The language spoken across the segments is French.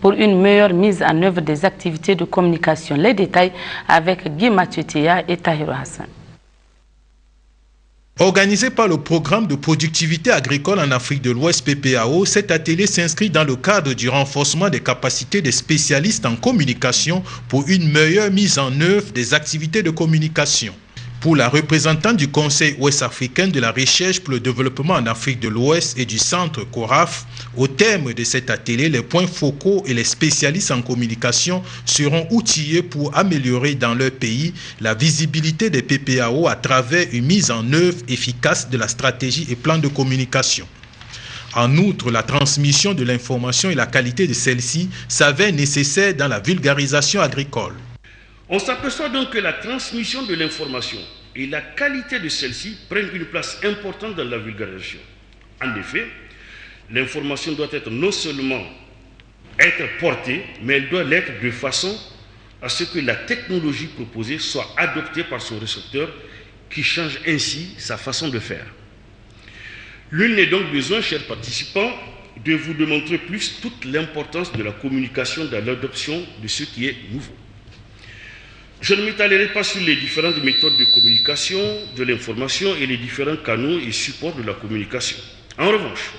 pour une meilleure mise en œuvre des activités de communication. Les détails avec Guy Mathieu-Théa et Tahiro Hassan. Organisé par le programme de productivité agricole en Afrique de l'Ouest PPAO, cet atelier s'inscrit dans le cadre du renforcement des capacités des spécialistes en communication pour une meilleure mise en œuvre des activités de communication. Pour la représentante du Conseil ouest-africain de la recherche pour le développement en Afrique de l'Ouest et du centre CORAF, au terme de cet atelier, les points focaux et les spécialistes en communication seront outillés pour améliorer dans leur pays la visibilité des PPAO à travers une mise en œuvre efficace de la stratégie et plan de communication. En outre, la transmission de l'information et la qualité de celle-ci s'avèrent nécessaires dans la vulgarisation agricole. On s'aperçoit donc que la transmission de l'information et la qualité de celle-ci prennent une place importante dans la vulgarisation. En effet, l'information doit être non seulement être portée, mais elle doit l'être de façon à ce que la technologie proposée soit adoptée par son récepteur, qui change ainsi sa façon de faire. Nul n'est donc besoin, chers participants, de vous démontrer plus toute l'importance de la communication dans l'adoption de ce qui est nouveau. Je ne m'étalerai pas sur les différentes méthodes de communication, de l'information et les différents canaux et supports de la communication. En revanche,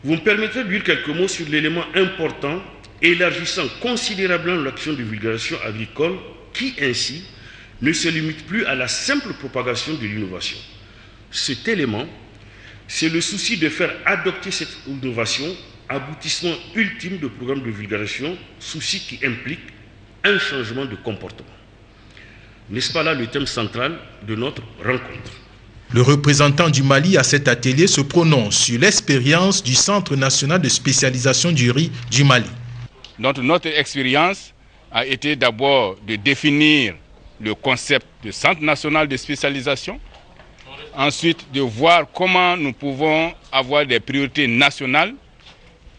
vous me permettrez de dire quelques mots sur l'élément important élargissant considérablement l'action de vulgarisation agricole qui, ainsi, ne se limite plus à la simple propagation de l'innovation. Cet élément, c'est le souci de faire adopter cette innovation, aboutissement ultime de programme de vulgarisation, souci qui implique un changement de comportement. N'est-ce pas là le thème central de notre rencontre? Le représentant du Mali à cet atelier se prononce sur l'expérience du Centre national de spécialisation du riz du Mali. Donc notre expérience a été d'abord de définir le concept de Centre national de spécialisation, ensuite de voir comment nous pouvons avoir des priorités nationales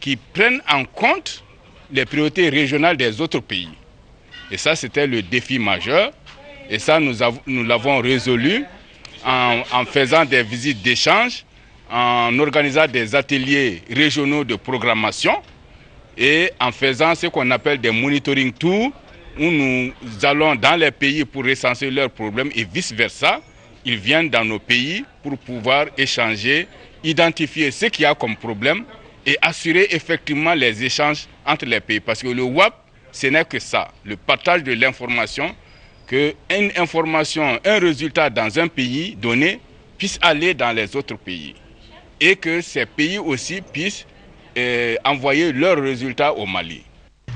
qui prennent en compte les priorités régionales des autres pays. Et ça, c'était le défi majeur. Et ça, nous l'avons résolu en faisant des visites d'échange, en organisant des ateliers régionaux de programmation et en faisant ce qu'on appelle des monitoring tours où nous allons dans les pays pour recenser leurs problèmes et vice-versa. Ils viennent dans nos pays pour pouvoir échanger, identifier ce qu'il y a comme problème et assurer effectivement les échanges entre les pays. Parce que le WAP, ce n'est que ça, le partage de l'information, qu'une information, un résultat dans un pays donné puisse aller dans les autres pays. Et que ces pays aussi puissent envoyer leurs résultats au Mali.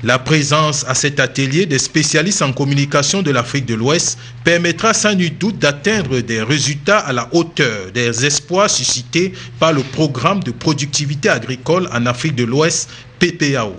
La présence à cet atelier des spécialistes en communication de l'Afrique de l'Ouest permettra sans nul doute d'atteindre des résultats à la hauteur des espoirs suscités par le programme de productivité agricole en Afrique de l'Ouest, PPAO.